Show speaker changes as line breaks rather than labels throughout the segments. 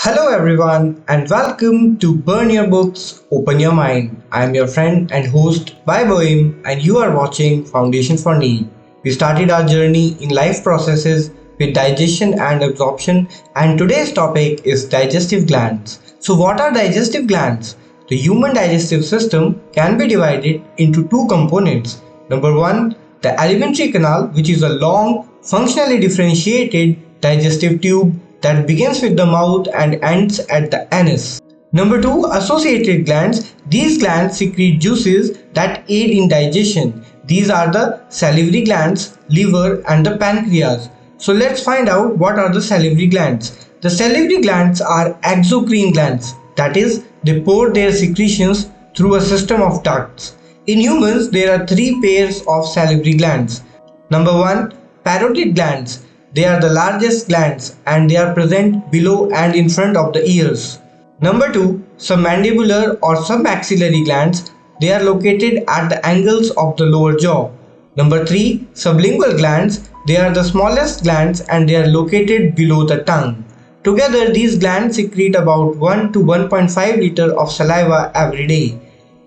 Hello everyone and welcome to Burn Your Books, Open Your Mind. I am your friend and host BYBOYM and you are watching Foundation for NEET. We started our journey in life processes with digestion and absorption, and today's topic is digestive glands. So what are digestive glands? The human digestive system can be divided into two components. Number one, the alimentary canal, which is a long, functionally differentiated digestive tube that begins with the mouth and ends at the anus. Number two, associated glands. These glands secrete juices that aid in digestion. These are the salivary glands, liver, and the pancreas. So let's find out what are the salivary glands. The salivary glands are exocrine glands, that is, they pour their secretions through a system of ducts. In humans, there are three pairs of salivary glands. Number one, parotid glands. They are the largest glands and they are present below and in front of the ears. Number 2, submandibular or submaxillary glands. They are located at the angles of the lower jaw. Number 3, sublingual glands. They are the smallest glands and they are located below the tongue. Together, these glands secrete about 1 to 1.5 liter of saliva every day.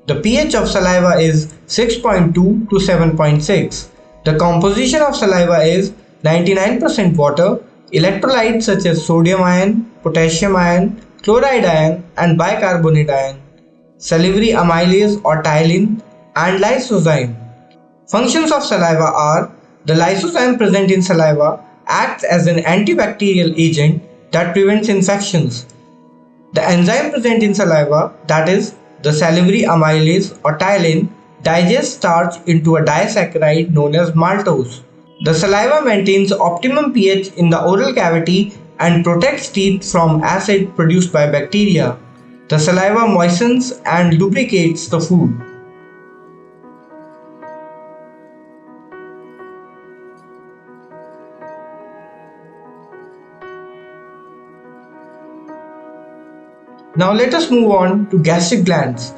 The pH of saliva is 6.2 to 7.6. The composition of saliva is 99% water, electrolytes such as sodium ion, potassium ion, chloride ion and bicarbonate ion, salivary amylase or ptyalin and lysozyme. Functions of saliva are: the lysozyme present in saliva acts as an antibacterial agent that prevents infections. The enzyme present in saliva, that is, the salivary amylase or ptyalin, digests starch into a disaccharide known as maltose. The saliva maintains optimum pH in the oral cavity and protects teeth from acid produced by bacteria. The saliva moistens and lubricates the food. Now let us move on to gastric glands.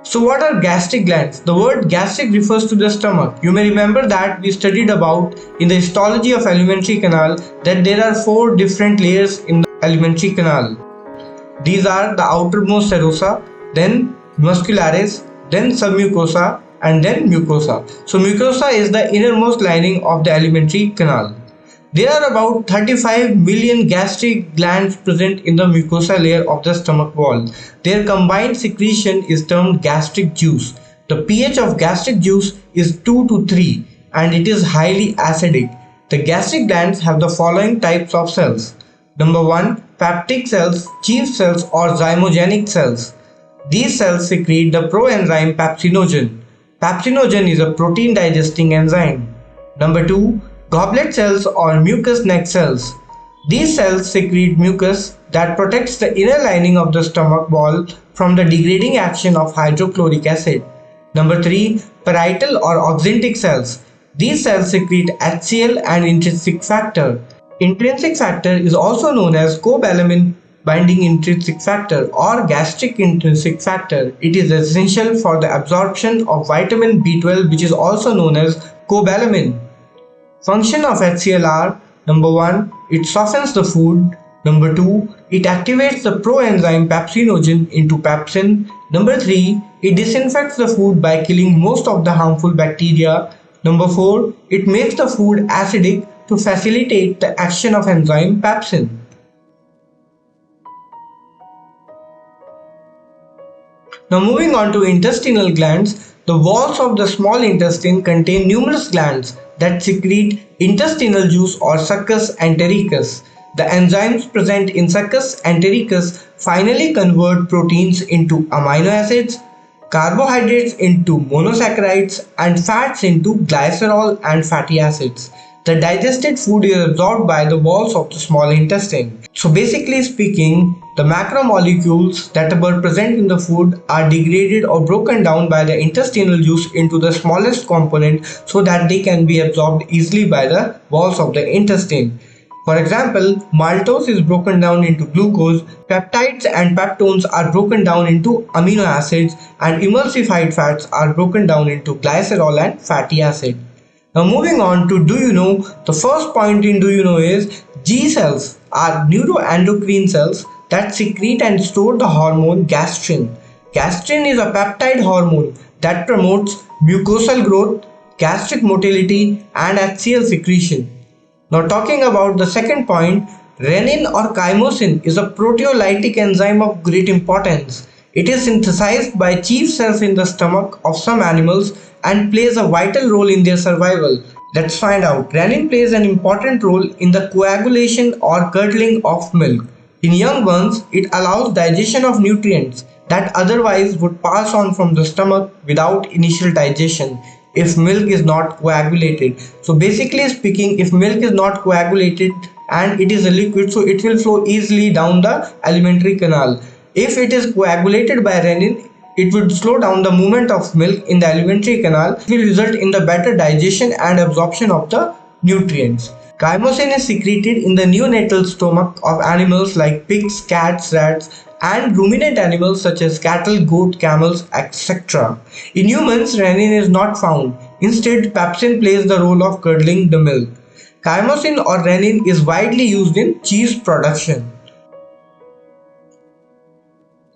So what are gastric glands? The word gastric refers to the stomach. You may remember that we studied about in the histology of alimentary canal that there are 4 different layers in the alimentary canal. These are the outermost serosa, then muscularis, then submucosa and then mucosa. So mucosa is the innermost lining of the alimentary canal. There are about 35 million gastric glands present in the mucosa layer of the stomach wall. Their combined secretion is termed gastric juice. The pH of gastric juice is 2 to 3 and it is highly acidic. The gastric glands have the following types of cells. Number 1, peptic cells, chief cells or zymogenic cells. These cells secrete the proenzyme pepsinogen. Pepsinogen is a protein digesting enzyme. Number 2, Goblet cells or mucous neck cells. These cells secrete mucus that protects the inner lining of the stomach wall from the degrading action of hydrochloric acid. Number 3, parietal or oxyntic cells. These cells secrete HCl and intrinsic factor. Intrinsic factor is also known as Cobalamin binding intrinsic factor or gastric intrinsic factor. It is essential for the absorption of vitamin B12, which is also known as cobalamin. Function of HCl are: number 1, it softens the food. Number 2, it activates the proenzyme pepsinogen into pepsin. Number 3, it disinfects the food by killing most of the harmful bacteria. Number 4, it makes the food acidic to facilitate the action of enzyme pepsin. Now moving on to intestinal glands, the walls of the small intestine contain numerous glands that secrete intestinal juice or succus entericus. The enzymes present in succus entericus finally convert proteins into amino acids, carbohydrates into monosaccharides, and fats into glycerol and fatty acids. The digested food is absorbed by the walls of the small intestine. So basically speaking, the macromolecules that were present in the food are degraded or broken down by the intestinal juice into the smallest component so that they can be absorbed easily by the walls of the intestine. For example, maltose is broken down into glucose, peptides and peptones are broken down into amino acids, and emulsified fats are broken down into glycerol and fatty acid. Now moving on to do you know, the first point in do you know is G cells are neuroendocrine cells that secrete and store the hormone gastrin. Gastrin is a peptide hormone that promotes mucosal growth, gastric motility, and HCl secretion. Now talking about the second point, rennin or chymosin is a proteolytic enzyme of great importance. It is synthesized by chief cells in the stomach of some animals and plays a vital role in their survival. Let's find out. Rennin plays an important role in the coagulation or curdling of milk. In young ones, it allows digestion of nutrients that otherwise would pass on from the stomach without initial digestion if milk is not coagulated. So basically speaking, if milk is not coagulated and it is a liquid, so it will flow easily down the alimentary canal. If it is coagulated by rennin, it would slow down the movement of milk in the alimentary canal. It will result in the better digestion and absorption of the nutrients. Chymosin is secreted in the neonatal stomach of animals like pigs, cats, rats, and ruminant animals such as cattle, goat, camels, etc. In humans, rennin is not found. Instead, pepsin plays the role of curdling the milk. Chymosin or rennin is widely used in cheese production.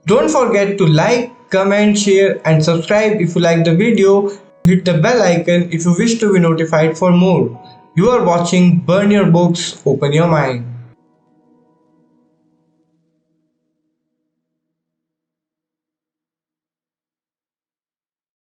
Don't forget to like, comment, share and subscribe if you like the video. Hit the bell icon if you wish to be notified for more. You are watching Burn Your Books, Open Your Mind.